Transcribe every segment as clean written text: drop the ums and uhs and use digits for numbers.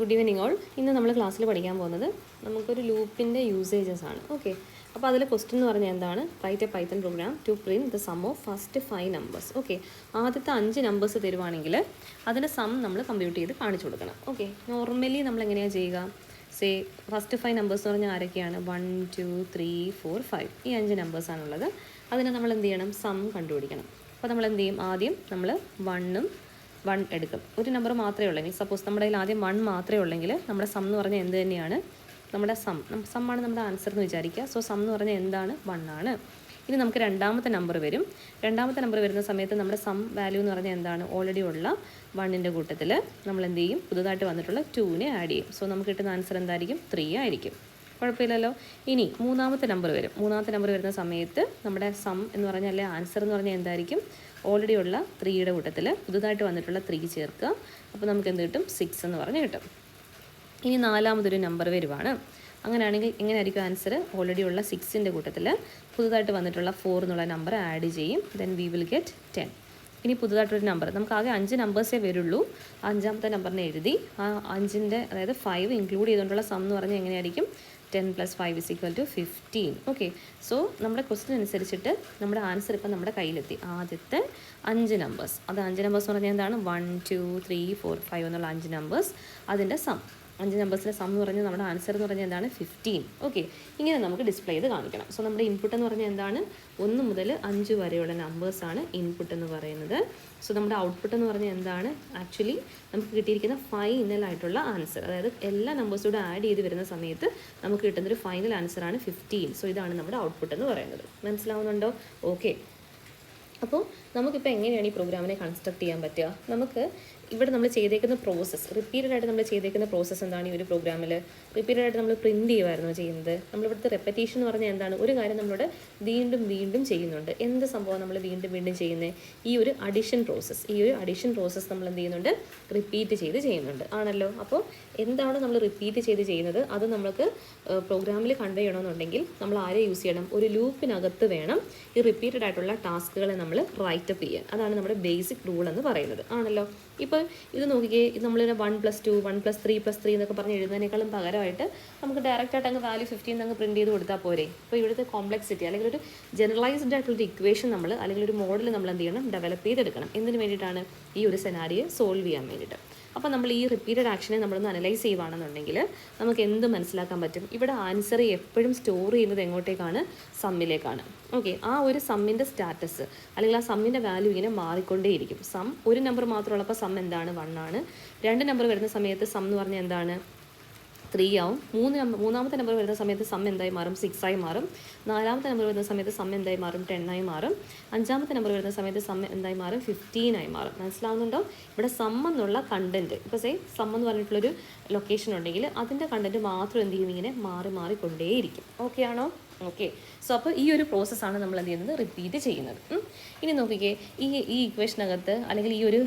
Good evening all. ഇന്ന് നമ്മൾ ക്ലാസ്സിൽ പഠിക്കാൻ പോകുന്നത് നമുക്കൊരു ലൂപ്പിൻ്റെ യൂസേജസ് ആണ്. ഓക്കെ, അപ്പോൾ അതിൽ ക്വസ്റ്റ്യൻ എന്ന് പറഞ്ഞാൽ എന്താണ്? Write a Python program to print the sum of first 5 numbers. Okay, ആദ്യത്തെ 5 നമ്പേഴ്സ് തരുവാണെങ്കിൽ അതിൻ്റെ സം നമ്മൾ കമ്പ്യൂട്ട് ചെയ്ത് കാണിച്ചു കൊടുക്കണം. ഓക്കെ, നോർമലി നമ്മൾ എങ്ങനെയാണ് ചെയ്യുക? സേ ഫസ്റ്റ് 5 നമ്പേഴ്സ് എന്ന് പറഞ്ഞാൽ ആരൊക്കെയാണ്? 1 2 3 4 5 ഈ 5 നമ്പേഴ്സാണുള്ളത്. അതിനെ നമ്മൾ എന്ത് ചെയ്യണം? സം കണ്ടുപിടിക്കണം. അപ്പോൾ നമ്മൾ എന്ത് ചെയ്യും? ആദ്യം നമ്മൾ 1 എടുക്കും. ഒരു നമ്പർ മാത്രമേ ഉള്ളെങ്കിൽ, സപ്പോസ് നമ്മുടെ കയ്യിൽ ആദ്യം 1 മാത്രമേ ഉള്ളെങ്കിൽ നമ്മുടെ സം എന്ന് പറഞ്ഞാൽ എന്ത് തന്നെയാണ്? നമ്മുടെ സമ്മാണ് നമ്മുടെ ആൻസർ എന്ന് വിചാരിക്കുക. സോ സം എന്ന് പറഞ്ഞാൽ എന്താണ്? 1 ആണ്. ഇനി നമുക്ക് രണ്ടാമത്തെ നമ്പർ വരും. രണ്ടാമത്തെ നമ്പർ വരുന്ന സമയത്ത് നമ്മുടെ സം വാല്യൂ എന്ന് പറഞ്ഞാൽ എന്താണ്? ഓൾറെഡി ഉള്ള 1ൻ്റെ കൂട്ടത്തിൽ നമ്മൾ എന്ത് ചെയ്യും? പുതുതായിട്ട് വന്നിട്ടുള്ള 2നെ ആഡ് ചെയ്യും. സോ നമുക്ക് കിട്ടുന്ന ആൻസർ എന്തായിരിക്കും? 3 ആയിരിക്കും. കുഴപ്പമില്ലല്ലോ. ഇനി മൂന്നാമത്തെ നമ്പർ വരും. മൂന്നാമത്തെ നമ്പർ വരുന്ന സമയത്ത് നമ്മുടെ സം എന്ന് പറഞ്ഞാൽ അല്ലെ ആൻസർ എന്ന് പറഞ്ഞാൽ എന്തായിരിക്കും? ഓൾറെഡി ഉള്ള 3യുടെ കൂട്ടത്തിൽ പുതുതായിട്ട് വന്നിട്ടുള്ള 3 ചേർക്കുക. അപ്പോൾ നമുക്ക് എന്ത് കിട്ടും? 6 എന്ന് പറഞ്ഞ് കിട്ടും. ഇനി നാലാമതൊരു നമ്പർ വരുവാണ്. അങ്ങനെയാണെങ്കിൽ എങ്ങനെയായിരിക്കും ആൻസർ? ഓൾറെഡി ഉള്ള 6ൻ്റെ കൂട്ടത്തിൽ പുതുതായിട്ട് വന്നിട്ടുള്ള 4 എന്നുള്ള നമ്പർ ആഡ് ചെയ്യും. Then we will get 10. ഇനി പുതുതായിട്ടൊരു നമ്പർ, നമുക്ക് ആകെ 5 നമ്പേഴ്സേ വരുള്ളൂ. അഞ്ചാമത്തെ നമ്പറിനെ എഴുതി ആ 5ൻ്റെ അതായത് 5 ഇൻക്ലൂഡ് ചെയ്തുകൊണ്ടുള്ള സം എന്ന് പറഞ്ഞാൽ എങ്ങനെയായിരിക്കും? 10 + 5 = 15. ഓക്കെ, സോ നമ്മുടെ ക്വസ്റ്റ്യൻ അനുസരിച്ചിട്ട് നമ്മുടെ ആൻസർ ഇപ്പം നമ്മുടെ കയ്യിലെത്തി. ആദ്യത്തെ 5 നമ്പേഴ്സ്, അത് 5 നമ്പേഴ്സ് എന്ന് പറഞ്ഞാൽ എന്താണ്? 1 2 3 4 5 എന്നുള്ള 5 നമ്പേഴ്സ്, അതിൻ്റെ സം, 5 നമ്പേഴ്സിൻ്റെ സം എന്ന് പറഞ്ഞാൽ നമ്മുടെ ആൻസർ എന്ന് പറഞ്ഞാൽ എന്താണ്? 15. ഓക്കെ, ഇങ്ങനെ നമുക്ക് ഡിസ്പ്ലേ ചെയ്ത് കാണിക്കണം. സോ നമ്മുടെ ഇൻപുട്ട് എന്ന് പറഞ്ഞാൽ എന്താണ്? 1 മുതൽ 5 വരെയുള്ള നമ്പേഴ്സാണ് ഇൻപുട്ട് എന്ന് പറയുന്നത്. സോ നമ്മുടെ ഔട്ട്പുട്ട് എന്ന് പറഞ്ഞാൽ എന്താണ്? ആക്ച്വലി നമുക്ക് കിട്ടിയിരിക്കുന്ന ഫൈനൽ ആയിട്ടുള്ള ആൻസർ, അതായത് എല്ലാ നമ്പേഴ്സൂടെ ആഡ് ചെയ്ത് വരുന്ന സമയത്ത് നമുക്ക് കിട്ടുന്നൊരു ഫൈനൽ ആൻസറാണ് 15. സോ ഇതാണ് നമ്മുടെ ഔട്ട്പുട്ട് എന്ന് പറയുന്നത്. മനസ്സിലാവുന്നുണ്ടോ? ഓക്കെ, അപ്പോൾ നമുക്കിപ്പോൾ എങ്ങനെയാണ് ഈ പ്രോഗ്രാമിനെ കൺസ്ട്രക്ട് ചെയ്യാൻ പറ്റുക? നമുക്ക് ഇവിടെ നമ്മൾ ചെയ്തേക്കുന്ന പ്രോസസ്സ്, റിപ്പീറ്റഡായിട്ട് നമ്മൾ ചെയ്തേക്കുന്ന പ്രോസസ്സ് എന്താണ്? ഈ ഒരു പ്രോഗ്രാമിൽ റിപ്പീറ്റഡായിട്ട് നമ്മൾ പ്രിൻറ്റ് ചെയ്യുമായിരുന്നു ചെയ്യുന്നത്. നമ്മളിവിടുത്തെ റെപ്പറ്റീഷൻ എന്ന് പറഞ്ഞാൽ എന്താണ്? ഒരു കാര്യം നമ്മളിവിടെ വീണ്ടും വീണ്ടും ചെയ്യുന്നുണ്ട്. എന്ത് സംഭവം നമ്മൾ വീണ്ടും വീണ്ടും ചെയ്യുന്നത്? ഈ ഒരു അഡിഷൻ പ്രോസസ്സ്. ഈ ഒരു അഡിഷൻ പ്രോസസ്സ് നമ്മൾ എന്ത് ചെയ്യുന്നുണ്ട്? റിപ്പീറ്റ് ചെയ്ത് ചെയ്യുന്നുണ്ട് ആണല്ലോ. അപ്പോൾ എന്താണ് നമ്മൾ റിപ്പീറ്റ് ചെയ്ത് ചെയ്യുന്നത്? അത് നമുക്ക് പ്രോഗ്രാമിൽ കൺവേ ചെയ്യണമെന്നുണ്ടെങ്കിൽ നമ്മൾ ആരെ യൂസ് ചെയ്യണം? ഒരു ലൂപ്പിനകത്ത് വേണം ഈ റിപ്പീറ്റഡ് ആയിട്ടുള്ള ടാസ്കുകളെ നമ്മൾ റൈറ്റപ്പ് ചെയ്യാൻ. അതാണ് നമ്മുടെ ബേസിക് റൂൾ എന്ന് പറയുന്നത് ആണല്ലോ. ഇപ്പോൾ ഇത് നോക്കിക്കേ, നമ്മൾ 1 + 2 1 + 3 + 3 എന്നൊക്കെ പറഞ്ഞ് എഴുതുന്നതിനേക്കാളും പകരമായിട്ട് നമുക്ക് ഡയറക്റ്റായിട്ട് അങ്ങ് വാല്യൂ 15 അങ്ങ് പ്രിൻറ്റ് ചെയ്ത് കൊടുത്താൽ പോരെ. അപ്പോൾ ഇവിടുത്തെ കോംപ്ലക്സിറ്റി അല്ലെങ്കിൽ ഒരു ജനറലൈസ്ഡ് ആയിട്ടുള്ളൊരു ഇക്വേഷൻ നമ്മൾ അല്ലെങ്കിൽ ഒരു മോഡൽ നമ്മൾ എന്ത് ചെയ്യണം? ഡെവലപ്പ് ചെയ്തെടുക്കണം. എന്തിനു വേണ്ടിയിട്ടാണ്? ഈ ഒരു സെനാരിയെ സോൾവ് ചെയ്യാൻ വേണ്ടിയിട്ട്. അപ്പോൾ നമ്മൾ ഈ റിപ്പീറ്റഡ് ആക്ഷനെ നമ്മളൊന്ന് അനലൈസ് ചെയ്യുകയാണെന്നുണ്ടെങ്കിൽ നമുക്ക് എന്ത് മനസ്സിലാക്കാൻ പറ്റും? ഇവിടെ ആൻസർ എപ്പോഴും സ്റ്റോർ ചെയ്യുന്നത് എങ്ങോട്ടേക്കാണ്? സമ്മിലേക്കാണ്. ഓക്കെ, ആ ഒരു സമ്മിൻ്റെ സ്റ്റാറ്റസ് അല്ലെങ്കിൽ ആ സമ്മിൻ്റെ വാല്യൂ ഇങ്ങനെ മാറിക്കൊണ്ടേയിരിക്കും. സം ഒരു നമ്പർ മാത്രമുള്ളപ്പോൾ സം എന്താണ്? 1 ആണ്. 2 നമ്പർ വരുന്ന സമയത്ത് സം എന്ന് പറഞ്ഞാൽ എന്താണ്? 3 ആവും. മൂന്നാമത്തെ നമ്പർ വരുന്ന സമയത്ത് സം എന്തായി മാറും? 6 ആയി മാറും. നാലാമത്തെ നമ്പർ വരുന്ന സമയത്ത് സം എന്തായി മാറും? 10 ആയി മാറും. അഞ്ചാമത്തെ നമ്പർ വരുന്ന സമയത്ത് സം എന്തായി മാറും? 15 ആയി മാറും. മനസ്സിലാവുന്നുണ്ടോ? ഇവിടെ സം എന്നുള്ള കണ്ടൻറ്റ്, ഇപ്പോൾ സം എന്ന് പറഞ്ഞിട്ടുള്ളൊരു ലൊക്കേഷൻ ഉണ്ടെങ്കിൽ അതിൻ്റെ കണ്ടൻറ്റ് മാത്രം എന്ത് ചെയ്യും? ഇങ്ങനെ മാറിക്കൊണ്ടേയിരിക്കും. ഓക്കെ ആണോ? ഓക്കെ, സോ അപ്പോൾ ഈ ഒരു പ്രോസസ്സാണ് നമ്മൾ എന്ത് ചെയ്യുന്നത്? റിപ്പീറ്റ് ചെയ്യുന്നത്. ഇനി നോക്കിക്കേ, ഈ ഇക്വേഷനകത്ത് അല്ലെങ്കിൽ ഈ ഒരു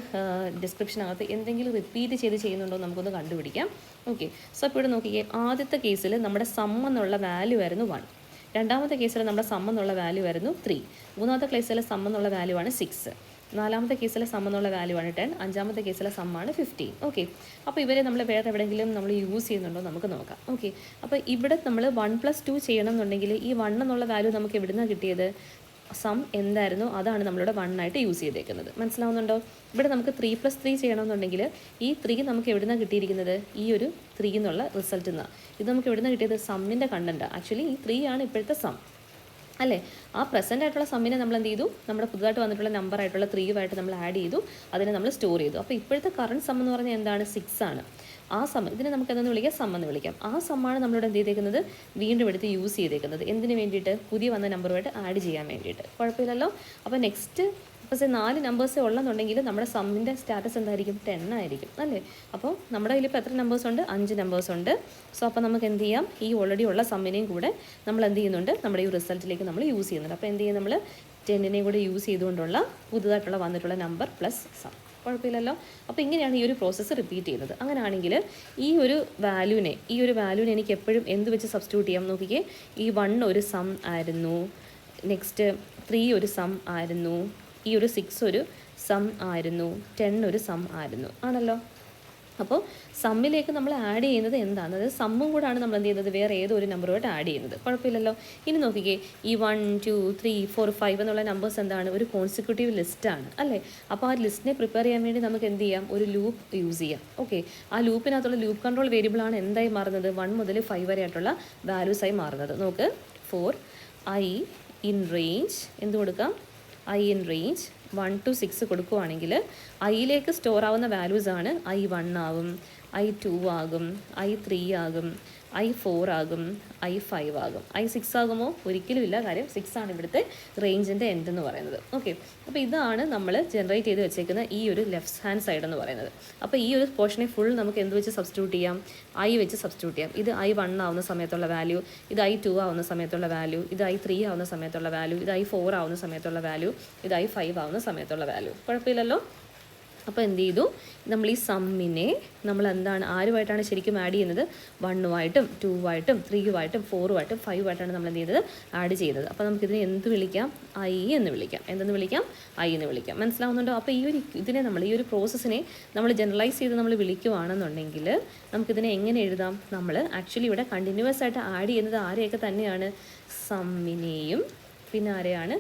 ഡിസ്ക്രിപ്ഷനകത്ത് എന്തെങ്കിലും റിപ്പീറ്റ് ചെയ്ത് ചെയ്യുന്നുണ്ടോ നമുക്കൊന്ന് കണ്ടുപിടിക്കാം. ഓക്കെ, സോ അപ്പോൾ ഇവിടെ നോക്കിക്കേ, ആദ്യത്തെ കേസിൽ നമ്മുടെ സം എന്നുള്ള വാല്യൂ ആയിരുന്നു 1. രണ്ടാമത്തെ കേസിൽ നമ്മുടെ സം എന്നുള്ള വാല്യൂ ആയിരുന്നു 3. മൂന്നാമത്തെ കേസിലെ സം എന്നുള്ള വാല്യൂ ആണ് 6. നാലാമത്തെ കേസിലെ സം എന്നുള്ള വാല്യൂ ആണ് 10. അഞ്ചാമത്തെ കേസിലെ സം ആണ് 15. ഓക്കെ, അപ്പോൾ ഇവരെ നമ്മൾ വേറെ എവിടെയെങ്കിലും നമ്മൾ യൂസ് ചെയ്യുന്നുണ്ടോ നമുക്ക് നോക്കാം. ഓക്കെ, അപ്പോൾ ഇവിടെ നമ്മൾ 1 + 2 ചെയ്യണം എന്നുണ്ടെങ്കിൽ ഈ 1 എന്നുള്ള വാല്യൂ നമുക്ക് എവിടെ നിന്നാണ് കിട്ടിയത്? സം എന്തായിരുന്നു അതാണ് നമ്മളിവിടെ 1 ആയിട്ട് യൂസ് ചെയ്തേക്കുന്നത്. മനസ്സിലാവുന്നുണ്ടോ? ഇവിടെ നമുക്ക് 3 + 3 ചെയ്യണമെന്നുണ്ടെങ്കിൽ ഈ 3 നമുക്ക് എവിടെ നിന്നാണ് കിട്ടിയിരിക്കുന്നത്? ഈ ഒരു 3 എന്നുള്ള റിസൾട്ടിൽ നിന്നാണ്. ഇത് നമുക്ക് എവിടെ നിന്നാണ് കിട്ടിയത്? സമ്മിൻ്റെ കണ്ടൻറ്റ്. ആക്ച്വലി ഈ 3 ആണ് ഇപ്പോഴത്തെ സം അല്ലേ. ആ പ്രസൻ്റ് ആയിട്ടുള്ള സമ്മിനെ നമ്മൾ എന്ത് ചെയ്തു? നമ്മുടെ പുതുതായിട്ട് വന്നിട്ടുള്ള നമ്പറായിട്ടുള്ള 3 നമ്മൾ ആഡ് ചെയ്തു, അതിനെ നമ്മൾ സ്റ്റോർ ചെയ്തു. അപ്പോൾ ഇപ്പോഴത്തെ കറണ്ട് സം എന്ന് പറഞ്ഞാൽ എന്താണ്? 6 ആണ്. ആ സം, ഇതിനെ നമുക്ക് എന്തെന്ന് വിളിക്കാം? സം എന്ന് വിളിക്കാം. ആ സമ്മാണ് നമ്മളിവിടെ എന്ത് ചെയ്തേക്കുന്നത്? വീണ്ടും എടുത്ത് യൂസ് ചെയ്തേക്കുന്നത്. എന്തിനു വേണ്ടിയിട്ട്? പുതിയ വന്ന നമ്പറുമായിട്ട് ആഡ് ചെയ്യാൻ വേണ്ടിയിട്ട്. കുഴപ്പമില്ലല്ലോ. അപ്പോൾ നെക്സ്റ്റ് ഇപ്പോൾ 4 നമ്പേഴ്സേ ഉള്ളെന്നുണ്ടെങ്കിൽ നമ്മുടെ സമ്മിൻ്റെ സ്റ്റാറ്റസ് എന്തായിരിക്കും? 10 ആയിരിക്കും അല്ലേ. അപ്പോൾ നമ്മുടെ കയ്യിൽ ഇപ്പോൾ എത്ര നമ്പേഴ്സ് ഉണ്ട്? 5 നമ്പേഴ്സ് ഉണ്ട്. സോ അപ്പോൾ നമുക്ക് എന്ത് ചെയ്യാം? ഈ ഓൾറെഡി ഉള്ള സമ്മിനെയും കൂടെ നമ്മൾ എന്ത് ചെയ്യുന്നുണ്ട്? നമ്മുടെ ഈ റിസൾട്ടിലേക്ക് നമ്മൾ യൂസ് ചെയ്യുന്നുണ്ട്. അപ്പോൾ എന്ത് ചെയ്യും? നമ്മൾ 10നെയും കൂടെ യൂസ് ചെയ്തുകൊണ്ടുള്ള പുതുതായിട്ടുള്ള വന്നിട്ടുള്ള നമ്പർ പ്ലസ് സം. കുഴപ്പമില്ലല്ലോ. അപ്പോൾ ഇങ്ങനെയാണ് ഈ ഒരു പ്രോസസ്സ് റിപ്പീറ്റ് ചെയ്യുന്നത്. അങ്ങനെയാണെങ്കിൽ ഈ ഒരു വാല്യൂവിനെ എനിക്ക് എപ്പോഴും എന്ത് വെച്ച് സബ്സ്റ്റിറ്റ്യൂട്ട് ചെയ്യാം? നോക്കിക്കേ, ഈ 1 ഒരു സം ആയിരുന്നു, നെക്സ്റ്റ് 3 ഒരു സം ആയിരുന്നു, ഈ ഒരു 6 ഒരു സം ആയിരുന്നു, 10 ഒരു സം ആയിരുന്നു ആണല്ലോ. അപ്പോൾ സമ്മിലേക്ക് നമ്മൾ ആഡ് ചെയ്യുന്നത് എന്താണ്, അതായത് സമ്മും കൂടാണ് നമ്മൾ എന്ത് ചെയ്യുന്നത് വേറെ ഏതോ ഒരു നമ്പറുമായിട്ട് ആഡ് ചെയ്യുന്നത്. കുഴപ്പമില്ലല്ലോ. ഇനി നോക്കിക്കേ, ഈ 1 2 3 4 5 എന്നുള്ള നമ്പേഴ്സ് എന്താണ്, ഒരു കോൺസിക്യൂട്ടീവ് ലിസ്റ്റാണ് അല്ലേ. അപ്പോൾ ആ ലിസ്റ്റിനെ പ്രിപ്പയർ ചെയ്യാൻ വേണ്ടി നമുക്ക് എന്ത് ചെയ്യാം, ഒരു ലൂപ്പ് യൂസ് ചെയ്യാം. ഓക്കെ, ആ ലൂപ്പിനകത്തുള്ള ലൂപ്പ് കൺട്രോൾ വേരിയബിളാണ് എന്തായി മാറുന്നത്, 1 മുതൽ 5 വരെ ആയിട്ടുള്ള വാല്യൂസായി മാറുന്നത്. നോക്ക്, ഫോർ ഐ ഇൻ റേഞ്ച് എന്ത് കൊടുക്കാം, ഐ ഇൻ റേഞ്ച് 1 to 6 കൊടുക്കുകയാണെങ്കിൽ ഐയിലേക്ക് സ്റ്റോർ ആവുന്ന വാല്യൂസാണ് I1 ആകും, I2 ആകും, I3 ആകും, I4 ആകും, I5 ആകും. I6 ആകുമോ, ഒരിക്കലും ഇല്ല. കാര്യം 6 ആണ് ഇവിടുത്തെ റേഞ്ചിൻ്റെ എൻഡ് എന്ന് പറയുന്നത്. ഓക്കെ, അപ്പോൾ ഇതാണ് നമ്മൾ ജനറേറ്റ് ചെയ്ത് വെച്ചേക്കുന്ന ഈ ഒരു ലെഫ്റ്റ് ഹാൻഡ് സൈഡ് എന്ന് പറയുന്നത്. അപ്പോൾ ഈ ഒരു പോർഷനെ ഫുൾ നമുക്ക് എന്ത് വെച്ച് സബ്സ്റ്റിറ്റ്യൂട്ട് ചെയ്യാം, I വെച്ച് സബ്സ്റ്റിറ്റ്യൂട്ട് ചെയ്യാം. ഇത് I1 ആവുന്ന സമയത്തുള്ള വാല്യൂ, ഇത് I2 ആവുന്ന സമയത്തുള്ള വാല്യൂ, ഇത് I3 ആവുന്ന സമയത്തുള്ള വാല്യൂ, ഇത് I4 ആവുന്ന സമയത്തുള്ള വാല്യൂ, ഇത് I5 ആവുന്ന സമയത്തുള്ള വാല്യൂ. കുഴപ്പമില്ലല്ലോ. അപ്പോൾ എന്ത് ചെയ്തു, നമ്മൾ ഈ സമ്മിനെ നമ്മൾ എന്താണ് ആരുമായിട്ടാണ് ശരിക്കും ആഡ് ചെയ്യുന്നത്, 1 2 3 4 5 നമ്മൾ എന്ത് ചെയ്തത് ആഡ് ചെയ്തത്. അപ്പോൾ നമുക്കിതിനെ എന്ത് വിളിക്കാം, ഐ എന്ന് വിളിക്കാം. എന്തെന്ന് വിളിക്കാം, ഐ എന്ന് വിളിക്കാം. മനസ്സിലാവുന്നുണ്ടോ? അപ്പോൾ ഈ ഒരു ഇതിനെ നമ്മൾ ഈ ഒരു പ്രോസസ്സിനെ നമ്മൾ ജനറലൈസ് ചെയ്ത് നമ്മൾ വിളിക്കുവാണെന്നുണ്ടെങ്കിൽ നമുക്കിതിനെ എങ്ങനെ എഴുതാം, നമ്മൾ ആക്ച്വലി ഇവിടെ കണ്ടിന്യൂസ് ആയിട്ട് ആഡ് ചെയ്യുന്നത് ആരെയൊക്കെ തന്നെയാണ്, സമ്മിനെയും പിന്നെ ആരെയാണ്,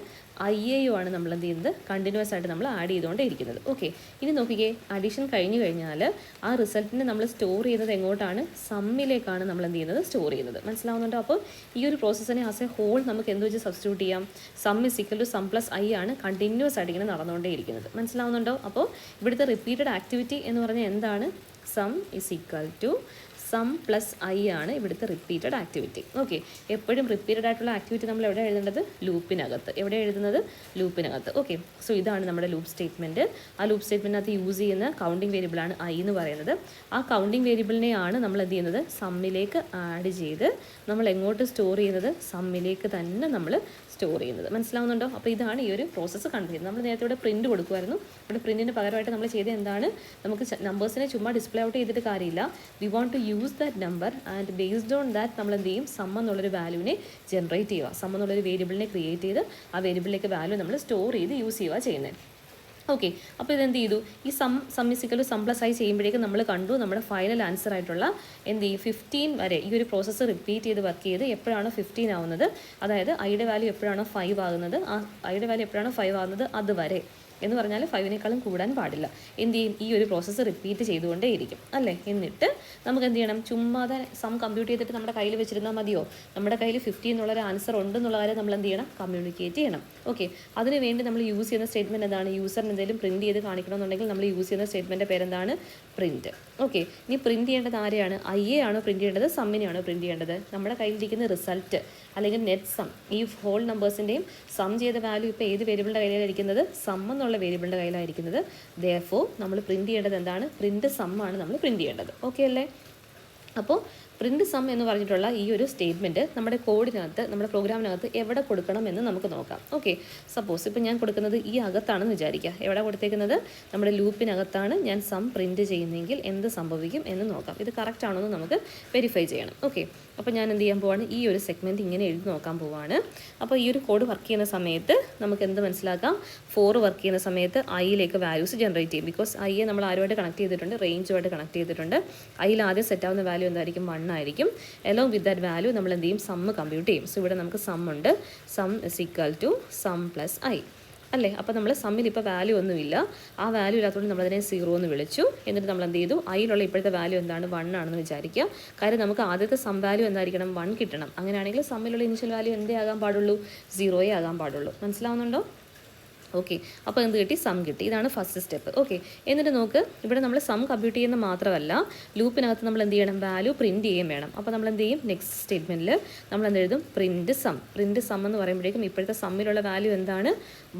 ഐയെയുമാണ് നമ്മൾ എന്ത് ചെയ്യുന്നത് കണ്ടിന്യൂസ് ആയിട്ട് നമ്മൾ ആഡ് ചെയ്തുകൊണ്ടേ ഇരിക്കുന്നത്. ഓക്കെ, ഇനി നോക്കിക്കേ, അഡീഷൻ കഴിഞ്ഞ് കഴിഞ്ഞാൽ ആ റിസൾട്ടിനെ നമ്മൾ സ്റ്റോർ ചെയ്യുന്നത് എങ്ങോട്ടാണ്, സമ്മിലേക്കാണ് നമ്മൾ എന്ത് ചെയ്യുന്നത് സ്റ്റോർ ചെയ്യുന്നത്. മനസ്സിലാവുന്നുണ്ടോ? അപ്പോൾ ഈ ഒരു പ്രോസസ്സിനെ ആസ് എ ഹോൾ നമുക്ക് എന്ത് വെച്ച് സബ്സ്റ്റിറ്റ്യൂട്ട് ചെയ്യാം, sum is equal to sum plus i ആണ് കണ്ടിന്യൂസ് ആയിട്ട് ഇങ്ങനെ നടന്നുകൊണ്ടേ ഇരിക്കുന്നത്. മനസ്സിലാവുന്നുണ്ടോ? അപ്പോൾ ഇവിടുത്തെ റിപ്പീറ്റഡ് ആക്ടിവിറ്റി എന്ന് പറഞ്ഞാൽ എന്താണ്, sum is equal to sum plus i ആണ് ഇവിടുത്തെ റിപ്പീറ്റഡ് ആക്ടിവിറ്റി. ഓക്കെ, എപ്പോഴും റിപ്പീറ്റഡ് ആയിട്ടുള്ള ആക്ടിവിറ്റി നമ്മൾ എവിടെ എഴുതേണ്ടത്, ലൂപ്പിനകത്ത്. എവിടെ എഴുതുന്നത്, ലൂപ്പിനകത്ത്. ഓക്കെ, സോ ഇതാണ് നമ്മുടെ ലൂപ്പ് സ്റ്റേറ്റ്മെൻറ്റ്. ആ ലൂപ്പ് സ്റ്റേറ്റ്മെൻറ്റിനകത്ത് യൂസ് ചെയ്യുന്ന കൗണ്ടിങ് വേരിയബിളാണ് ഐ എന്ന് പറയുന്നത്. ആ കൗണ്ടിങ് വേരിയബിളിനെയാണ് നമ്മൾ എന്ത് ചെയ്യുന്നത്, സമ്മിലേക്ക് ആഡ് ചെയ്ത് നമ്മൾ എങ്ങോട്ട് സ്റ്റോർ ചെയ്യുന്നത്, സമ്മിലേക്ക് തന്നെ നമ്മൾ സ്റ്റോർ ചെയ്യുന്നത്. മനസ്സിലാവുന്നുണ്ടോ? അപ്പോൾ ഇതാണ് ഈ ഒരു പ്രോസസ്സ് കണ്ടുപിടിക്കുന്നത്. നമ്മൾ നേരത്തെ ഇവിടെ പ്രിൻറ്റ് കൊടുക്കുമായിരുന്നു. ഇവിടെ പ്രിൻറ്റിന് പകരമായിട്ട് നമ്മൾ ചെയ്ത് എന്താണ്, നമുക്ക് നമ്പേഴ്സിനെ ചുമ്മാ ഡിസ്പ്ലേ ഔട്ട് ചെയ്തിട്ട് കാര്യമില്ല. We want to use that number and based on that നമ്മൾ എന്ത് ചെയ്യും, സം എന്നുള്ളൊരു വാല്യൂവിനെ ജനറേറ്റ് ചെയ്യുക. സം എന്നുള്ളൊരു വേരിയബിളിനെ ക്രിയേറ്റ് ചെയ്ത് ആ വേരിയബിളിലേക്ക് വാല്യൂ നമ്മൾ സ്റ്റോർ ചെയ്ത് യൂസ് ചെയ്യുക ചെയ്യുന്നത്. ഓക്കെ, അപ്പോൾ ഇതെന്ത് ചെയ്തു, ഈ sum is equal sum plus i ചെയ്യുമ്പോഴേക്കും നമ്മൾ കണ്ടു നമ്മുടെ ഫൈനൽ ആൻസർ ആയിട്ടുള്ള എന്ത് ചെയ്യും 15 വരെ ഈ ഒരു പ്രോസസ്സ് റിപ്പീറ്റ് ചെയ്ത് വർക്ക് ചെയ്ത് എപ്പോഴാണോ 15 ആവുന്നത്, അതായത് ഐയുടെ വാല്യൂ എപ്പോഴാണോ 5 ആകുന്നത്, ആ ഐയുടെ വാല്യൂ എപ്പോഴാണോ 5 ആകുന്നത് അതുവരെ എന്ന് പറഞ്ഞാൽ 5നേക്കാളും കൂടാൻ പാടില്ല. എന്ത് ചെയ്യും, ഈ ഒരു പ്രോസസ്സ് റിപ്പീറ്റ് ചെയ്തുകൊണ്ടേ ഇരിക്കും അല്ലേ. എന്നിട്ട് നമുക്ക് എന്ത് ചെയ്യണം, ചുമ്മാതെ സം കമ്പ്യൂട്ട് ചെയ്തിട്ട് നമ്മുടെ കയ്യിൽ വെച്ചിരുന്നാൽ മതിയോ, നമ്മുടെ കയ്യിൽ 50 എന്നുള്ളൊരു ആൻസർ ഉണ്ടെന്നുള്ള കാര്യം നമ്മൾ എന്ത് ചെയ്യണം, കമ്മ്യൂണിക്കേറ്റ് ചെയ്യണം. ഓക്കെ, അതിന് വേണ്ടി നമ്മൾ യൂസ് ചെയ്യുന്ന സ്റ്റേറ്റ്മെൻറ്റ് എന്താണ്, യൂസറിന് എന്തെങ്കിലും പ്രിൻറ്റ് ചെയ്ത് കാണിക്കണമെന്നുണ്ടെങ്കിൽ നമ്മൾ യൂസ് ചെയ്യുന്ന സ്റ്റേറ്റ്മെൻറ്റിൻ്റെ പേരെന്താണ്, പ്രിൻറ്റ്. ഓക്കെ, ഇനി പ്രിൻറ്റ് ചെയ്യേണ്ടത് ആരെയാണ്, ഐയെ ആണോ പ്രിൻറ്റ് ചെയ്യേണ്ടത്, സമ്മിനെയാണോ പ്രിൻറ്റ് ചെയ്യേണ്ടത്, നമ്മുടെ കയ്യിലിരിക്കുന്ന റിസൾട്ട് അല്ലെങ്കിൽ നെറ്റ് സം, ഈ ഹോൾ നമ്പേഴ്സിൻ്റെയും സം ചെയ്ത വാല്യൂ ഇപ്പോൾ ഏത് വേരിയബിളിൻ്റെ കയ്യിലായിരിക്കുന്നത്, സം എന്നുള്ള വേരിയബിളിൻ്റെ കയ്യിലായിരിക്കുന്നത്. ദെയർഫോർ നമ്മൾ പ്രിൻറ്റ് ചെയ്യേണ്ടത് എന്താണ്, പ്രിൻറ്റ് സം ആണ് നമ്മൾ പ്രിൻറ്റ് ചെയ്യേണ്ടത്. ഓക്കെ അല്ലേ? അപ്പോൾ പ്രിൻറ്റ് സം എന്ന് പറഞ്ഞിട്ടുള്ള ഈ ഒരു സ്റ്റേറ്റ്മെൻറ്റ് നമ്മുടെ കോഡിനകത്ത്, നമ്മുടെ പ്രോഗ്രാമിനകത്ത് എവിടെ കൊടുക്കണം എന്ന് നമുക്ക് നോക്കാം. ഓക്കെ, സപ്പോസ് ഇപ്പോൾ ഞാൻ കൊടുക്കുന്നത് ഈ അകത്താണെന്ന് വിചാരിക്കുക. എവിടെ കൊടുത്തേക്കുന്നത്, നമ്മുടെ ലൂപ്പിനകത്താണ് ഞാൻ സം പ്രിൻറ്റ് ചെയ്യുന്നതെങ്കിൽ എന്ത് സംഭവിക്കും എന്ന് നോക്കാം. ഇത് കറക്റ്റ് ആണോ എന്ന് നമുക്ക് വെരിഫൈ ചെയ്യണം. ഓക്കെ, അപ്പോൾ ഞാൻ എന്ത് ചെയ്യാൻ പോവാണ്, ഈ ഒരു സെഗ്മെൻറ്റ് ഇങ്ങനെ എഴുതി നോക്കാൻ പോവാണ്. അപ്പോൾ ഈ ഒരു കോഡ് വർക്ക് ചെയ്യുന്ന സമയത്ത് നമുക്ക് എന്ത് മനസ്സിലാക്കാം, 4 വർക്ക് ചെയ്യുന്ന സമയത്ത് ഐയിലേക്ക് വാല്യൂസ് ജനറേറ്റ് ചെയ്യും. ബിക്കോസ് ഐയെ നമ്മൾ ആരുമായിട്ട് കണക്ട് ചെയ്തിട്ടുണ്ട്, റേഞ്ചുമായിട്ട് കണക്ട് ചെയ്തിട്ടുണ്ട്. ഐയിൽ ആദ്യം സെറ്റ് ആവുന്ന വാല്യൂ എന്തായിരിക്കും, 1 ആയിരിക്കും. അലോങ് വിത്ത് ദാറ്റ് വാല്യൂ നമ്മൾ എന്ത് ചെയ്യും, സം കമ്പ്യൂട്ട് ചെയ്യും. സോ ഇവിടെ നമുക്ക് സം ഉണ്ട്, sum is equal to sum plus i അല്ലേ. അപ്പോൾ നമ്മൾ സമ്മിൽ ഇപ്പോൾ വാല്യൂ ഒന്നുമില്ല, ആ വാല്യൂ ഇല്ലാത്തതുകൊണ്ട് നമ്മളതിനെ 0 എന്ന് വിളിച്ചു. എന്നിട്ട് നമ്മൾ എന്ത് ചെയ്തു, ഐയിലുള്ള ഇപ്പോഴത്തെ വാല്യൂ എന്താണ്, 1 ആണെന്ന് വിചാരിക്കുക. കാര്യം നമുക്ക് ആദ്യത്തെ സം വാല്യൂ എന്തായിരിക്കണം, 1 കിട്ടണം. അങ്ങനെയാണെങ്കിൽ സമ്മിലുള്ള ഇനിഷ്യൽ വാല്യൂ എന്തേ ആകാൻ പാടുള്ളൂ, 0 ആകാൻ പാടുള്ളൂ. മനസ്സിലാവുന്നുണ്ടോ? ഓക്കെ, അപ്പോൾ എന്ത് കിട്ടി, സം കിട്ടി. ഇതാണ് ഫസ്റ്റ് സ്റ്റെപ്പ്. ഓക്കെ, എന്നിട്ട് നോക്ക്, ഇവിടെ നമ്മൾ സം കമ്പ്യൂട്ട് ചെയ്യുന്ന മാത്രമല്ല, ലൂപ്പിനകത്ത് നമ്മൾ എന്ത് ചെയ്യണം, വാല്യൂ പ്രിൻറ്റ് ചെയ്യുകയും വേണം. അപ്പോൾ നമ്മൾ എന്ത് ചെയ്യും, നെക്സ്റ്റ് സ്റ്റേറ്റ്മെൻറ്റിൽ നമ്മൾ എന്ത് എഴുതും, പ്രിൻറ്റ് സം. പ്രിൻറ്റ് സം എന്ന് പറയുമ്പോഴേക്കും ഇപ്പോഴത്തെ സമ്മിലുള്ള വാല്യൂ എന്താണ്,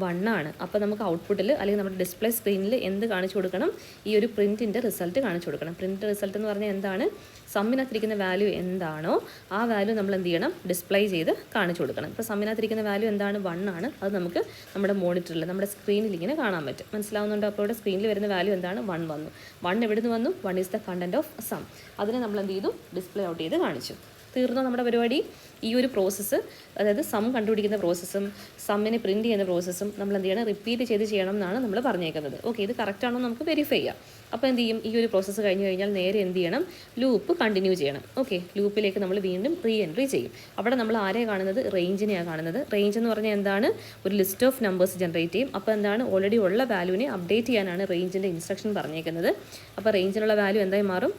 1 ആണ്. അപ്പോൾ നമുക്ക് ഔട്ട്പുട്ടിൽ അല്ലെങ്കിൽ നമ്മുടെ ഡിസ്പ്ലേ സ്ക്രീനിൽ എന്ത് കാണിച്ചു കൊടുക്കണം, ഈ ഒരു പ്രിൻറ്റിൻ്റെ റിസൾട്ട് കാണിച്ചു കൊടുക്കണം. പ്രിൻറ്റ് റിസൾട്ട് എന്ന് പറഞ്ഞാൽ എന്താണ്, സമ്മിനകത്തിരിക്കുന്ന വാല്യൂ എന്താണോ ആ വാല്യൂ നമ്മൾ എന്ത് ചെയ്യണം, ഡിസ്പ്ലേ ചെയ്ത് കാണിച്ചു കൊടുക്കണം. ഇപ്പോൾ സമ്മിനകത്തിരിക്കുന്ന വാല്യൂ എന്താണ്, 1 ആണ്. അത് നമുക്ക് നമ്മുടെ മോണിറ്ററിൽ, നമ്മുടെ സ്ക്രീനിൽ ഇങ്ങനെ കാണാൻ പറ്റും. മനസ്സിലാവുന്നുണ്ടോ? അപ്പോൾ ഇവിടെ സ്ക്രീനിൽ വരുന്ന വാല്യൂ എന്താണ്, 1 വന്നു. 1 എവിടെ നിന്ന് വന്നു, 1 is the content of sum. അതിനെ നമ്മൾ എന്ത് ചെയ്തു, ഡിസ്പ്ലേ ഔട്ട് ചെയ്ത് കാണിച്ചു. തീർന്നോ നമ്മുടെ പരിപാടി? ഈ ഒരു പ്രോസസ്സ്, അതായത് സം കണ്ടുപിടിക്കുന്ന പ്രോസസ്സും സമ്മിനെ പ്രിൻറ്റ് ചെയ്യുന്ന പ്രോസസ്സും നമ്മൾ എന്ത് ചെയ്യണം, റിപ്പീറ്റ് ചെയ്ത് ചെയ്യണം എന്നാണ് നമ്മൾ പറഞ്ഞേക്കുന്നത്. ഓക്കെ, ഇത് കറക്റ്റ് ആണോ നമുക്ക് വെരിഫൈ ചെയ്യാം. അപ്പോൾ എന്ത് ചെയ്യും, ഈ ഒരു പ്രോസസ്സ് കഴിഞ്ഞ് കഴിഞ്ഞാൽ നേരെ എന്ത് ചെയ്യണം, ലൂപ്പ് കണ്ടിന്യൂ ചെയ്യണം. ഓക്കെ, ലൂപ്പിലേക്ക് നമ്മൾ വീണ്ടും റീ എൻട്രി ചെയ്യും. അവിടെ നമ്മൾ ആരെയാണ് കാണുന്നത്, റേഞ്ചിനെയാണ് കാണുന്നത്. റേഞ്ച് എന്ന് പറഞ്ഞാൽ എന്താണ്, ഒരു ലിസ്റ്റ് ഓഫ് നമ്പേഴ്സ് ജനറേറ്റ് ചെയ്യും. അപ്പോൾ എന്താണ്, ഓൾറെഡി ഉള്ള വാല്യൂവിനെ അപ്ഡേറ്റ് ചെയ്യാനാണ് റേഞ്ചിൻ്റെ ഇൻസ്ട്രക്ഷൻ പറഞ്ഞേക്കുന്നത്. അപ്പോൾ റേഞ്ചിനുള്ള വാല്യൂ എന്തായി മാറും,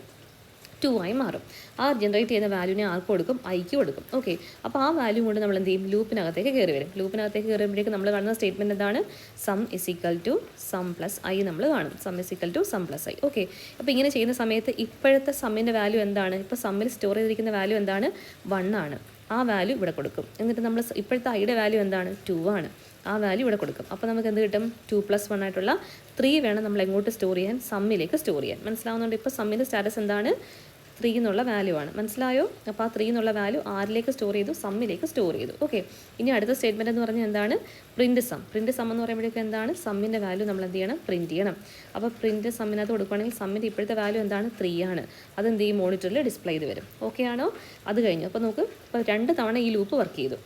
2 ആയി മാറും. ആ ജനറേറ്റ് ചെയ്യുന്ന വാല്യൂവിനെ ആർക്ക് കൊടുക്കും, ഐക്ക് കൊടുക്കും. ഓക്കെ, അപ്പോൾ ആ വാല്യൂ കൊണ്ട് നമ്മൾ എന്ത് ചെയ്യും, ലൂപ്പിനകത്തേക്ക് കയറി വരും. ലൂപ്പിനകത്തേക്ക് കയറുമ്പോഴേക്കും നമ്മൾ കാണുന്ന സ്റ്റേറ്റ്മെൻറ്റ് എന്താണ്, sum is equal to sum plus i നമ്മൾ കാണും. Sum is equal to sum plus i. Okay, അപ്പോൾ ഇങ്ങനെ ചെയ്യുന്ന സമയത്ത് ഇപ്പോഴത്തെ സമ്മിൻ്റെ വാല്യൂ എന്താണ്, ഇപ്പോൾ സമ്മിൽ സ്റ്റോർ ചെയ്തിരിക്കുന്ന വാല്യൂ എന്താണ്, 1 ആണ്. ആ വാല്യൂ ഇവിടെ കൊടുക്കും. എന്നിട്ട് നമ്മൾ ഇപ്പോഴത്തെ ഐയുടെ വാല്യൂ എന്താണ്, 2 ആണ്. ആ വാല്യൂ ഇവിടെ കൊടുക്കും. അപ്പോൾ നമുക്ക് എന്ത് കിട്ടും, 2 + 1 ആയിട്ടുള്ള 3 വേണം നമ്മൾ എങ്ങോട്ട് സ്റ്റോർ ചെയ്യാൻ, സമ്മിലേക്ക് സ്റ്റോർ ചെയ്യാൻ. മനസ്സിലാവുന്നുണ്ട്. ഇപ്പോൾ സമ്മിൻ്റെ സ്റ്റാറ്റസ് എന്താണ്, 3 എന്നുള്ള വാല്യൂ ആണ്. മനസ്സിലായോ? അപ്പോൾ ആ 3 എന്നുള്ള വാല്യൂ ആരിലേക്ക് സ്റ്റോർ ചെയ്തു, സമ്മിലേക്ക് സ്റ്റോർ ചെയ്തു. ഓക്കെ, ഇനി അടുത്ത സ്റ്റേറ്റ്മെൻറ്റ് എന്ന് പറഞ്ഞാൽ എന്താണ്, പ്രിൻറ്റ് സം. പ്രിൻറ്റ് സം എന്ന് പറയുമ്പോഴേക്കും എന്താണ്, സമ്മിൻ്റെ വാല്യൂ നമ്മൾ എന്ത് ചെയ്യണം, പ്രിൻറ്റ് ചെയ്യണം. അപ്പോൾ പ്രിൻറ്റ് സമ്മിനകത്ത് കൊടുക്കുകയാണെങ്കിൽ സമ്മിൻ്റെ ഇപ്പോഴത്തെ വാല്യൂ എന്താണ്, 3 ആണ്. അതെന്ത് ചെയ്യും, മോണിറ്ററിൽ ഡിസ്പ്ലേ ചെയ്ത് വരും. ഓക്കെ ആണോ? അത് കഴിഞ്ഞു. അപ്പോൾ നമുക്ക് ഇപ്പോൾ 2 തവണ ഈ ലൂപ്പ് വർക്ക് ചെയ്തു.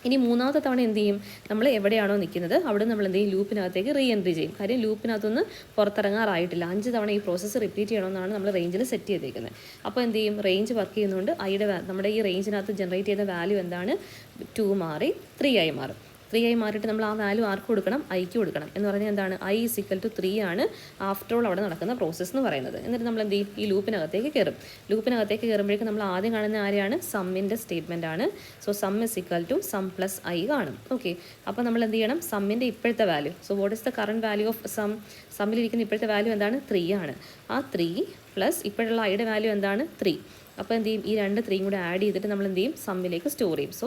ഇനി മൂന്നാമത്തെ തവണ എന്ത് ചെയ്യും, നമ്മൾ എവിടെയാണോ നിൽക്കുന്നത് അവിടെ നമ്മൾ എന്ത് ചെയ്യും, ലൂപ്പിനകത്തേക്ക് റീ എൻട്രി ചെയ്യും. കാര്യം ലൂപ്പിനകത്തൊന്ന് പുറത്തിറങ്ങാറായിട്ടില്ല. 5 തവണ ഈ പ്രോസസ്സ് റിപ്പീറ്റ് ചെയ്യണമെന്നാണ് നമ്മൾ റേഞ്ചിൽ സെറ്റ് ചെയ്തേക്കുന്നത്. അപ്പോൾ എന്ത് ചെയ്യും, റേഞ്ച് വർക്ക് ചെയ്യുന്നതുകൊണ്ട് നമ്മുടെ ഈ റേഞ്ചിനകത്ത് ജനറേറ്റ് ചെയ്യുന്ന വാല്യൂ എന്താണ്, 2 മാറി 3 ആയി മാറും. 3 ആയി മാറിയിട്ട് നമ്മൾ ആ വാല്യൂ ആർക്ക് കൊടുക്കണം, ഐക്ക് കൊടുക്കണം. എന്ന് പറഞ്ഞാൽ എന്താണ്, ഐ ഇസ് ഈക്വൽ ടു 3 ആണ് ആഫ്റ്റർ ഓൾ അവിടെ നടക്കുന്ന പ്രോസസ്സ് എന്ന് പറയുന്നത്. എന്നിട്ട് നമ്മൾ എന്ത് ചെയ്യും, ഈ ലൂപ്പിനകത്തേക്ക് കയറും. ലൂപ്പിനകത്തേക്ക് കയറുമ്പോഴേക്കും നമ്മൾ ആദ്യം കാണുന്ന ആരെയാണ്, സമ്മിൻ്റെ സ്റ്റേറ്റ്മെൻ്റ് ആണ്. So sum is equal to sum plus I കാണും. ഓക്കെ, അപ്പോൾ നമ്മൾ എന്ത് ചെയ്യണം, സമ്മിൻ്റെ ഇപ്പോഴത്തെ value. So what is the current value of സമ്മിലിരിക്കുന്ന ഇപ്പോഴത്തെ വാല്യൂ എന്താണ്, 3 ആണ്. ആ 3 പ്ലസ് ഇപ്പോഴുള്ള ഐയുടെ വാല്യൂ എന്താണ്, 3. അപ്പോൾ എന്ത് ചെയ്യും, ഈ 2 3 കൂടെ ആഡ് ചെയ്തിട്ട് നമ്മൾ എന്ത് ചെയ്യും, സമ്മിലേക്ക് സ്റ്റോർ ചെയ്യും. സോ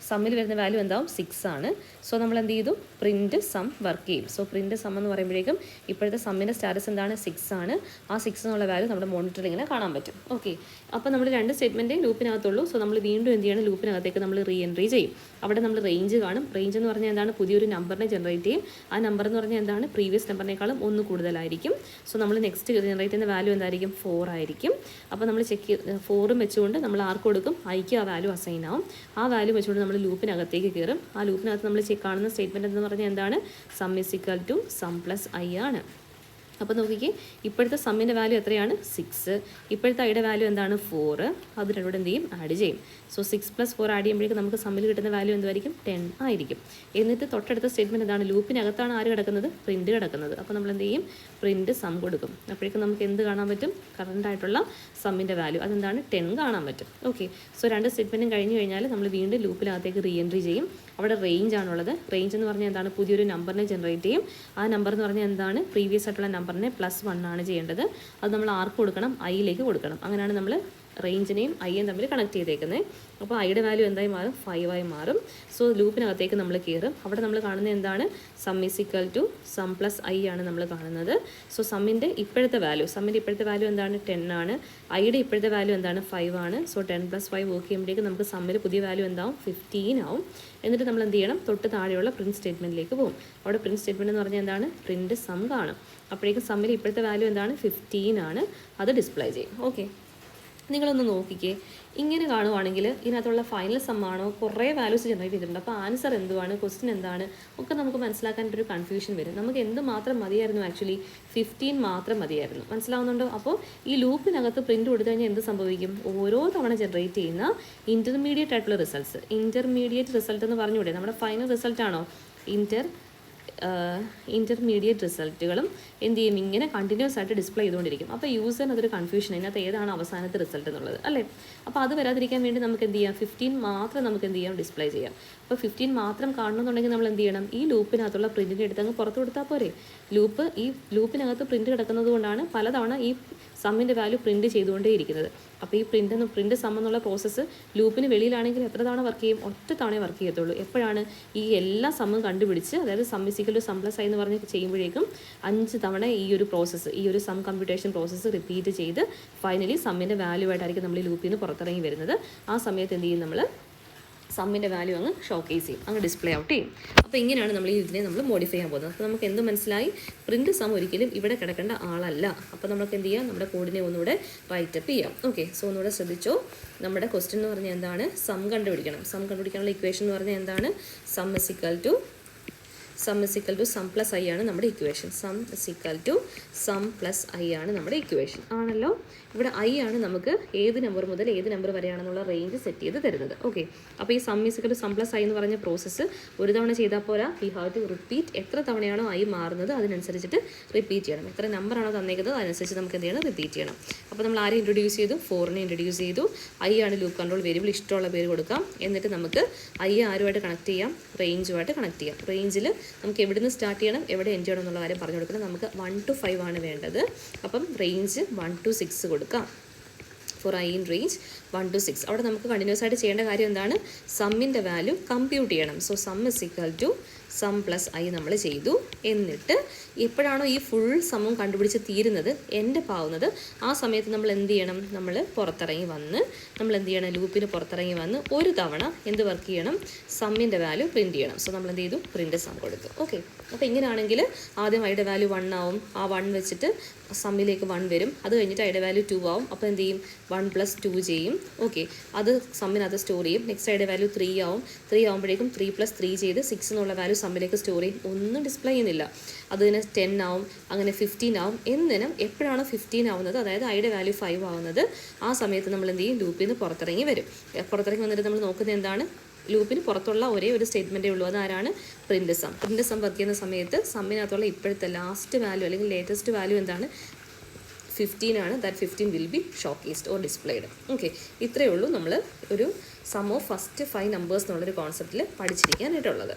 സമ്മിൽ വരുന്ന വാല്യൂ എന്താവും, 6 ആണ്. സോ നമ്മൾ എന്ത് ചെയ്തു, പ്രിൻറ്റ് സം വർക്ക് ചെയ്യും. സോ പ്രിൻറ്റ് സം എന്ന് പറയുമ്പോഴേക്കും ഇപ്പോഴത്തെ സമ്മിൻ്റെ സ്റ്റാറ്റസ് എന്താണ്, 6 ആണ്. ആ 6 എന്നുള്ള വാല്യൂ നമ്മുടെ മോണിറ്ററിൽ ഇങ്ങനെ കാണാൻ പറ്റും. ഓക്കെ, അപ്പോൾ നമ്മൾ 2 സ്റ്റേറ്റ്മെൻറ്റ് ലൂപ്പിനകത്തുള്ളൂ. സോ നമ്മൾ വീണ്ടും എന്ത് ചെയ്യണം, ലൂപ്പിനകത്തേക്ക് നമ്മൾ റീ എൻട്രി ചെയ്യും. അവിടെ നമ്മൾ റേഞ്ച് കാണും. റേഞ്ച് എന്ന് പറഞ്ഞാൽ എന്താണ്, പുതിയൊരു നമ്പറിനെ ജനറേറ്റ് ചെയ്യും. ആ നമ്പർ എന്ന് പറഞ്ഞാൽ എന്താണ്, പ്രീവിയസ് നമ്പറിനേക്കാളും 1 കൂടുതലായിരിക്കും. സോ നമ്മൾ നെക്സ്റ്റ് ജനറേറ്റ് ചെയ്യുന്ന വാല്യൂ എന്തായിരിക്കും, 4 ആയിരിക്കും. അപ്പോൾ നമ്മൾ ചെക്ക് 4 വെച്ചുകൊണ്ട് നമ്മൾ ആർക്ക് കൊടുക്കും, ഐക്ക് ആ വാല്യൂ അസൈൻ ആവും. ആ വാല്യൂ വെച്ചുകൊണ്ട് നമ്മൾ ലൂപ്പിനകത്തേക്ക് കയറും. ആ ലൂപ്പിനകത്ത് നമ്മൾ കാണുന്ന സ്റ്റേറ്റ്മെൻറ്റ് എന്ന് പറഞ്ഞാൽ എന്താണ്, sum is equal to sum plus i ആണ്. അപ്പോൾ നോക്കിക്കേ, ഇപ്പോഴത്തെ സമ്മിൻ്റെ വാല്യൂ എത്രയാണ്, 6. ഇപ്പോഴത്തെ ഐയുടെ വാല്യൂ എന്താണ്, 4. അത് രണ്ടുകൂടെ എന്ത് ചെയ്യും, ആഡ് ചെയ്യും. സോ 6 + 4 ആഡ് ചെയ്യുമ്പോഴേക്കും നമുക്ക് സമ്മിൽ കിട്ടുന്ന വാല്യൂ എന്തായിരിക്കും, 10 ആയിരിക്കും. എന്നിട്ട് തൊട്ടടുത്ത സ്റ്റേറ്റ്മെൻറ്റ് എന്താണ്, ലൂപ്പിനകത്താണ് ആര് കിടക്കുന്നത്, പ്രിൻറ്റ് കിടക്കുന്നത്. അപ്പോൾ നമ്മൾ എന്ത് ചെയ്യും, പ്രിൻറ്റ് സം കൊടുക്കും. അപ്പോഴേക്കും നമുക്ക് എന്ത് കാണാൻ പറ്റും, കറണ്ടായിട്ടുള്ള സമ്മിൻ്റെ വാല്യൂ അതെന്താണ്, 10 കാണാൻ പറ്റും. ഓക്കെ, സോ 2 സ്റ്റേറ്റ്മെൻറ്റും കഴിഞ്ഞ് കഴിഞ്ഞാൽ നമ്മൾ വീണ്ടും ലൂപ്പിനകത്തേക്ക് റീ എൻട്രി ചെയ്യും. അവിടെ റേഞ്ച് ആണുള്ളത്. റേഞ്ച് എന്ന് പറഞ്ഞാൽ എന്താണ്, പുതിയൊരു നമ്പറിനെ ജനറേറ്റ് ചെയ്യും. ആ നമ്പർ എന്ന് പറഞ്ഞാൽ എന്താണ്, പ്രീവിയസ് ആയിട്ടുള്ള നമ്പറിനെ +1 ആണ് ചെയ്യേണ്ടത്. അത് നമ്മൾ ആർക്ക് കൊടുക്കണം, ഐയിലേക്ക് കൊടുക്കണം. അങ്ങനെയാണ് നമ്മൾ റേഞ്ചിനെയും ഐയും തമ്മിൽ കണക്ട് ചെയ്തേക്കുന്നത്. അപ്പോൾ ഐയുടെ വാല്യൂ എന്തായി മാറും, 5 ആയി മാറും. സോ ലൂപ്പിനകത്തേക്ക് നമ്മൾ കയറും. അവിടെ നമ്മൾ കാണുന്നത് എന്താണ്, sum is equal to sum plus i ആണ് നമ്മൾ കാണുന്നത്. സോ സമ്മിൻ്റെ ഇപ്പോഴത്തെ വാല്യൂ എന്താണ്, 10 ആണ്. ഐയുടെ ഇപ്പോഴത്തെ വാല്യൂ എന്താണ്, 5 ആണ്. സോ 10 + 5 വർക്ക് ചെയ്യുമ്പോഴേക്കും നമുക്ക് സമ്മിൽ പുതിയ വാല്യൂ എന്താവും, 15 ആവും. എന്നിട്ട് നമ്മൾ എന്ത് ചെയ്യണം, തൊട്ട് താഴെയുള്ള പ്രിൻറ്റ് സ്റ്റേറ്റ്മെൻറ്റിലേക്ക് പോകും. അവിടെ പ്രിൻറ്റ് സ്റ്റേറ്റ്മെൻറ്റ് എന്ന് പറഞ്ഞാൽ എന്താണ്, പ്രിൻറ്റ് സം കാണും. അപ്പോഴേക്കും സമ്മിൽ ഇപ്പോഴത്തെ വാല്യൂ എന്താണ്, 15 ആണ്. അത് ഡിസ്പ്ലേ ചെയ്യും. ഓക്കെ, നിങ്ങളൊന്ന് നോക്കിക്കേ. ഇങ്ങനെ കാണുവാണെങ്കിൽ ഇതിനകത്തുള്ള ഫൈനൽ സമ്മാണോ, കുറേ വാല്യൂസ് ജനറേറ്റ് ചെയ്തിട്ടുണ്ട്. അപ്പോൾ ആൻസർ എന്തുവാണ്, ക്വസ്റ്റ്യൻ എന്താണ് ഒക്കെ നമുക്ക് മനസ്സിലാക്കാനായിട്ടൊരു കൺഫ്യൂഷൻ വരും. നമുക്ക് എന്ത് മാത്രം മതിയായിരുന്നു, ആക്ച്വലി 15 മാത്രം മതിയായിരുന്നു. മനസ്സിലാവുന്നുണ്ടോ? അപ്പോൾ ഈ ലൂപ്പിനകത്ത് പ്രിൻറ്റ് കൊടുത്തു കഴിഞ്ഞാൽ എന്ത് സംഭവിക്കും, ഓരോ തവണ ജനറേറ്റ് ചെയ്യുന്ന ഇൻ്റർമീഡിയറ്റ് ആയിട്ടുള്ള ഇൻ്റർമീഡിയറ്റ് റിസൾട്ട് എന്ന് പറഞ്ഞുകൂടെ, നമ്മുടെ ഫൈനൽ റിസൾട്ടാണോ, ഇൻ്റർമീഡിയറ്റ് റിസൾട്ടുകളും എന്ത് ചെയ്യും, ഇങ്ങനെ കണ്ടിന്യൂസ് ആയിട്ട് ഡിസ്പ്ലേ ചെയ്തുകൊണ്ടിരിക്കും. അപ്പോൾ യൂസറിന് അതൊരു കൺഫ്യൂഷൻ, ഇതിനകത്ത് ഏതാണ് അവസാനത്തെ റിസൾട്ട് എന്നുള്ളത്, അല്ലേ? അപ്പോൾ അത് വരാതിരിക്കാൻ വേണ്ടി നമുക്ക് എന്ത് ചെയ്യാം, 15 മാത്രം നമുക്ക് എന്ത് ചെയ്യാം, ഡിസ്പ്ലേ ചെയ്യാം. അപ്പോൾ 15 മാത്രം കാണണമെന്നുണ്ടെങ്കിൽ നമ്മൾ എന്ത് ചെയ്യണം, ഈ ലൂപ്പിനകത്തുള്ള പ്രിൻറ്റിൻ്റെ എടുത്ത് അങ്ങ് പുറത്ത് കൊടുത്താൽ പോരെ. ഈ ലൂപ്പിനകത്ത് പ്രിൻറ്റ് കിടക്കുന്നത് കൊണ്ടാണ് പലതവണ ഈ സമ്മിൻ്റെ വാല്യൂ പ്രിൻറ്റ് ചെയ്തുകൊണ്ടേയിരിക്കുന്നത്. അപ്പോൾ ഈ പ്രിൻറ്റ് സം എന്നുള്ള പ്രോസസ്സ് ലൂപ്പിന് വെളിയിലാണെങ്കിൽ എത്ര തവണ വർക്ക് ചെയ്യും, ഒറ്റ തവണ വർക്ക് ചെയ്യത്തുള്ളൂ. എപ്പോഴാണ് ഈ എല്ലാ സമ്മും കണ്ടുപിടിച്ച്, അതായത് sum is equal to sum plus i എന്ന് പറഞ്ഞ് ചെയ്യുമ്പോഴേക്കും 5 തവണ ഈ ഒരു സം കമ്പ്യൂട്ടേഷൻ പ്രോസസ്സ് റിപ്പീറ്റ് ചെയ്ത് ഫൈനലി സമ്മിൻ്റെ വാല്യൂ ആയിട്ടായിരിക്കും നമ്മൾ ഈ ലൂപ്പിൽ നിന്ന് പുറത്തിറങ്ങി വരുന്നത്. ആ സമയത്ത് എന്ത് ചെയ്യും, നമ്മൾ സമ്മിൻ്റെ വാല്യൂ അങ്ങ് ഷോക്കേസ് ചെയ്യും, അങ്ങ് ഡിസ്പ്ലേ ഔട്ട് ചെയ്യും. അപ്പോൾ ഇങ്ങനെയാണ് നമ്മൾ ഇതിനെ മോഡിഫൈ ചെയ്യാൻ പോകുന്നത്. അപ്പോൾ നമുക്ക് എന്ത് മനസ്സിലായി, പ്രിൻറ്റ് സം ഒരിക്കലും ഇവിടെ കിടക്കേണ്ട ആളല്ല. അപ്പോൾ നമുക്ക് എന്ത് ചെയ്യാം, നമ്മുടെ കോഡിനെ ഒന്നുകൂടെ റൈറ്റപ്പ് ചെയ്യാം. ഓക്കെ, സോ ഒന്നുകൂടെ ശ്രദ്ധിച്ചോ. നമ്മുടെ ക്വസ്റ്റ്യൻ എന്ന് പറഞ്ഞാൽ എന്താണ്, സം കണ്ടുപിടിക്കണം. സം കണ്ടുപിടിക്കാനുള്ള ഇക്വേഷൻ എന്ന് പറഞ്ഞാൽ എന്താണ്, sum is equal to sum is equal to sum plus i ആണ് നമ്മുടെ equation. Sum is equal to sum plus i ആണ് നമ്മുടെ ഇക്വേഷൻ ആണല്ലോ. ഇവിടെ ഐ ആണ് നമുക്ക് ഏത് നമ്പർ മുതൽ ഏത് നമ്പർ വരെയാണെന്നുള്ള റേഞ്ച് സെറ്റ് ചെയ്ത് തരുന്നത്. ഓക്കെ, അപ്പോൾ ഈ sum is equal to sum plus i എന്ന് പറഞ്ഞ പ്രോസസ്സ് ഒരു തവണ ചെയ്താൽ പോരാ, വി ഹാവ് ടു റിപ്പീറ്റ്. എത്ര തവണയാണോ ഐ മാറുന്നത് അതിനനുസരിച്ചിട്ട് റിപ്പീറ്റ് ചെയ്യണം. എത്ര നമ്പറാണോ തന്നേക്കുന്നത് അതനുസരിച്ച് നമുക്ക് എന്ത് ചെയ്യണം, റിപ്പീറ്റ് ചെയ്യണം. അപ്പോൾ നമ്മൾ ആരെ ഇൻട്രൊഡ്യൂസ് ചെയ്തു, 4നെ ഇൻട്രൊഡ്യൂസ് ചെയ്തു. ഐ ആണ് ലൂപ്പ് കൺട്രോൾ വേരിയബിൾ, ഇഷ്ടമുള്ള പേര് കൊടുക്കാം. എന്നിട്ട് നമുക്ക് ഐ ആരുമായിട്ട് കണക്ട് ചെയ്യാം, റേഞ്ചുമായിട്ട് കണക്ട് ചെയ്യാം. റേഞ്ചിൽ നമുക്ക് എവിടെ നിന്ന് സ്റ്റാർട്ട് ചെയ്യണം, എവിടെ എൻഡ് ചെയ്യണം എന്നുള്ള കാര്യം പറഞ്ഞു കൊടുക്കണം. നമുക്ക് 1 to 5 ആണ് വേണ്ടത്. അപ്പം റേഞ്ച് 1 to 6 കൊടുക്കാം. For i in range 1 to 6. അവിടെ നമുക്ക് കണ്ടിന്യൂസ് ആയിട്ട് ചെയ്യേണ്ട കാര്യം എന്താണ്, സമ്മിൻ്റെ വാല്യൂ കമ്പ്യൂട്ട് ചെയ്യണം. So sum is equal to sum plus i നമ്മൾ ചെയ്തു. എന്നിട്ട് എപ്പോഴാണോ ഈ ഫുൾ സമ്മും കണ്ടുപിടിച്ച് തീരുന്നത്, എൻ്റെ പാവുന്നത്, ആ സമയത്ത് നമ്മൾ എന്ത് ചെയ്യണം, നമ്മൾ പുറത്തിറങ്ങി വന്ന് നമ്മൾ എന്ത് ചെയ്യണം, ലൂപ്പിന് പുറത്തിറങ്ങി വന്ന് ഒരു തവണ എന്ത് വർക്ക് ചെയ്യണം, സമ്മിൻ്റെ വാല്യൂ പ്രിൻറ്റ് ചെയ്യണം. സോ നമ്മൾ എന്ത് ചെയ്തു, പ്രിൻറ്റ് സം കൊടുത്തു. ഓക്കെ, അപ്പോൾ ഇങ്ങനെയാണെങ്കിൽ ആദ്യം ഐയുടെ വാല്യൂ 1 ആവും. ആ 1 വെച്ചിട്ട് സമ്മിലേക്ക് 1 വരും. അത് കഴിഞ്ഞിട്ട് ഐയുടെ വാല്യൂ 2 ആവും. അപ്പോൾ എന്ത് ചെയ്യും, 1 + 2 ചെയ്യും. ഓക്കെ, അത് സമ്മിനകത്ത് സ്റ്റോർ ചെയ്യും. നെക്സ്റ്റ് ഐയുടെ വാല്യൂ 3 ആവും. 3 ആകുമ്പോഴേക്കും 3 + 3 ചെയ്ത് 6 എന്നുള്ള വാല്യൂ സമ്മിലേക്ക് സ്റ്റോർ ചെയ്യും. ഒന്നും ഡിസ്പ്ലേ ചെയ്യുന്നില്ല. അതിന് 10 ആവും, അങ്ങനെ 15 ആവും. എന്നിനും എപ്പോഴാണ് 15 ആവുന്നത്, അതായത് ഐയുടെ വാല്യൂ 5 ആവുന്നത്, ആ സമയത്ത് നമ്മൾ എന്ത് ചെയ്യും, ലൂപ്പിൽ നിന്ന് പുറത്തിറങ്ങി വരും. പുറത്തിറങ്ങി വന്നിട്ട് നമ്മൾ നോക്കുന്നത് എന്താണ്, ലൂപ്പിന് പുറത്തുള്ള ഒരേ ഒരു സ്റ്റേറ്റ്മെൻറ്റേ ഉള്ളൂ. അതാരാണ്, print sum. Print sum work ചെയ്യുന്ന സമയത്ത് സമ്മിനകത്തുള്ള ഇപ്പോഴത്തെ ലാസ്റ്റ് വാല്യൂ അല്ലെങ്കിൽ ലേറ്റസ്റ്റ് വാല്യൂ എന്താണ്, 15 ആണ്. That 15 will be showcased or displayed. Okay, ഇത്രയേ ഉള്ളൂ നമ്മൾ ഒരു സം ഓഫ് ഫസ്റ്റ് 5 നമ്പേഴ്സ് എന്നുള്ളൊരു കോൺസെപ്റ്റിൽ പഠിച്ചിരിക്കാനായിട്ടുള്ളത്.